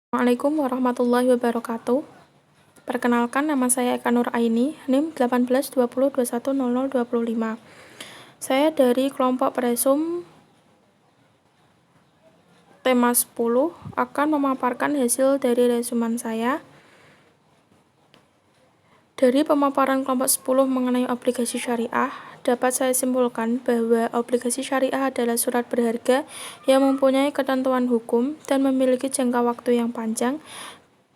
Assalamualaikum warahmatullahi wabarakatuh. Perkenalkan, nama saya Eka Nur Aini, NIM 1820210025. Saya dari kelompok Presum tema 10 akan memaparkan hasil dari resuman saya. Dari pemaparan kelompok 10 mengenai obligasi syariah, dapat saya simpulkan bahwa obligasi syariah adalah surat berharga yang mempunyai ketentuan hukum dan memiliki jangka waktu yang panjang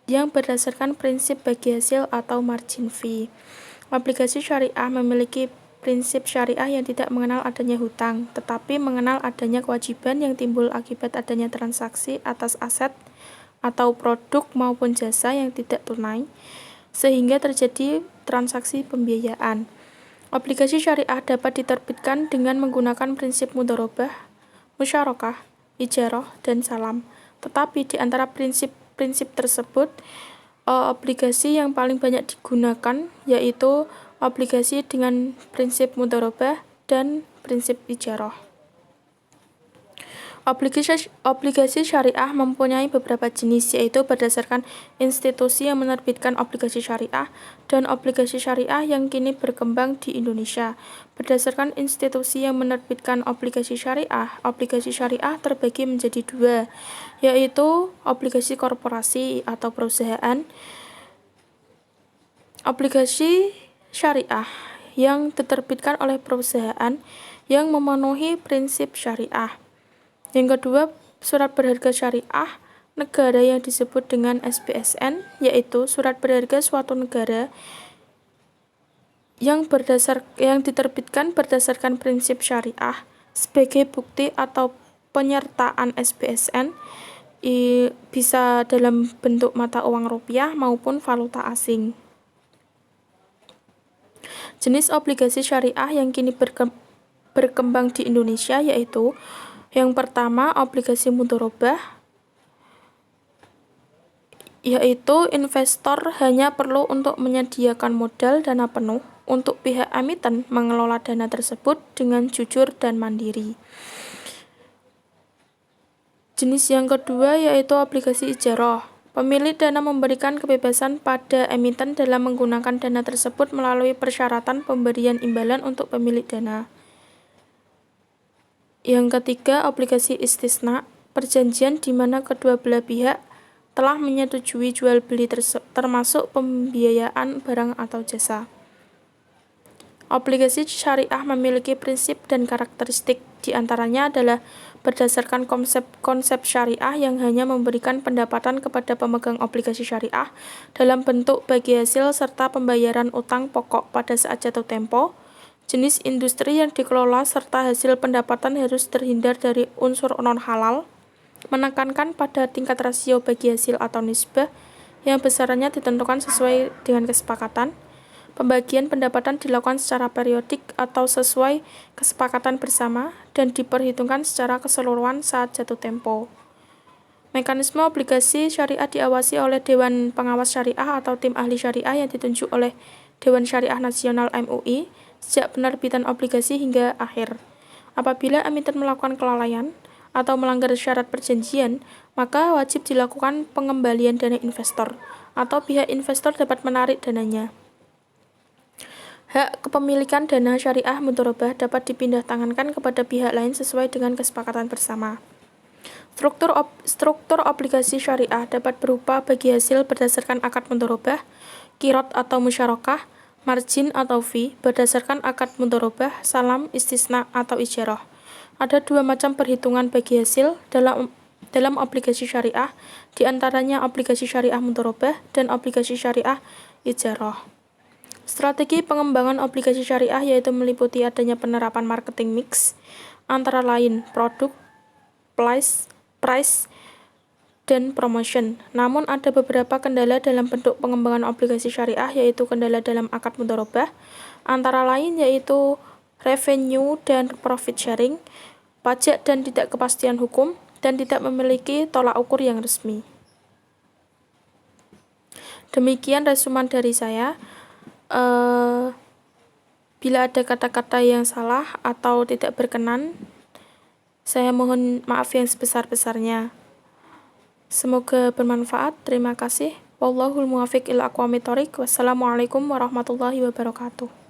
yang berdasarkan prinsip bagi hasil atau margin fee. Obligasi syariah memiliki prinsip syariah yang tidak mengenal adanya hutang, tetapi mengenal adanya kewajiban yang timbul akibat adanya transaksi atas aset atau produk maupun jasa yang tidak tunai, sehingga terjadi transaksi pembiayaan. Obligasi syariah dapat diterbitkan dengan menggunakan prinsip mudharabah, musyarakah, ijarah, dan salam. Tetapi di antara prinsip tersebut, obligasi yang paling banyak digunakan yaitu obligasi dengan prinsip mudharabah dan prinsip ijarah. Obligasi syariah mempunyai beberapa jenis, yaitu berdasarkan institusi yang menerbitkan obligasi syariah dan obligasi syariah yang kini berkembang di Indonesia. Berdasarkan institusi yang menerbitkan obligasi syariah terbagi menjadi dua, yaitu obligasi korporasi atau perusahaan. Obligasi syariah yang diterbitkan oleh perusahaan yang memenuhi prinsip syariah. Yang kedua, surat berharga syariah negara yang disebut dengan SBSN, yaitu surat berharga suatu negara yang diterbitkan berdasarkan prinsip syariah sebagai bukti atau penyertaan SBSN, bisa dalam bentuk mata uang rupiah maupun valuta asing. Jenis obligasi syariah yang kini berkembang di Indonesia yaitu yang pertama, obligasi mudharabah, yaitu investor hanya perlu untuk menyediakan modal dana penuh untuk pihak emiten mengelola dana tersebut dengan jujur dan mandiri. Jenis yang kedua yaitu obligasi ijarah. Pemilik dana memberikan kebebasan pada emiten dalam menggunakan dana tersebut melalui persyaratan pemberian imbalan untuk pemilik dana. Yang ketiga, obligasi istisna, perjanjian di mana kedua belah pihak telah menyetujui jual beli termasuk pembiayaan barang atau jasa. Obligasi syariah memiliki prinsip dan karakteristik, di antaranya adalah berdasarkan konsep syariah yang hanya memberikan pendapatan kepada pemegang obligasi syariah dalam bentuk bagi hasil serta pembayaran utang pokok pada saat jatuh tempo. Jenis industri yang dikelola serta hasil pendapatan harus terhindar dari unsur non-halal, menekankan pada tingkat rasio bagi hasil atau nisbah yang besarannya ditentukan sesuai dengan kesepakatan. Pembagian pendapatan dilakukan secara periodik atau sesuai kesepakatan bersama dan diperhitungkan secara keseluruhan saat jatuh tempo. Mekanisme obligasi syariah diawasi oleh Dewan Pengawas Syariah atau tim ahli syariah yang ditunjuk oleh Dewan Syariah Nasional MUI sejak penerbitan obligasi hingga akhir. Apabila emiten melakukan kelalaian atau melanggar syarat perjanjian, maka wajib dilakukan pengembalian dana investor, atau pihak investor dapat menarik dananya. Hak kepemilikan dana syariah mudharabah dapat dipindah tangankan kepada pihak lain sesuai dengan kesepakatan bersama. Struktur obligasi syariah dapat berupa bagi hasil berdasarkan akad mudharabah, qirad atau musyarakah, margin atau fee berdasarkan akad mudharabah, salam, istisna atau ijarah. Ada dua macam perhitungan bagi hasil dalam obligasi syariah, di antaranya obligasi syariah mudharabah dan obligasi syariah ijarah. Strategi pengembangan obligasi syariah yaitu meliputi adanya penerapan marketing mix, antara lain produk, price, dan promotion. Namun ada beberapa kendala dalam bentuk pengembangan obligasi syariah, yaitu kendala dalam akad mudharabah, antara lain yaitu revenue dan profit sharing, pajak dan tidak kepastian hukum, dan tidak memiliki tolak ukur yang resmi. Demikian resuman dari saya. Bila ada kata-kata yang salah atau tidak berkenan, saya mohon maaf yang sebesar-besarnya. Semoga bermanfaat. Terima kasih. Wallahul muwaffiq ila aqwamit thoriq. Wassalamualaikum warahmatullahi wabarakatuh.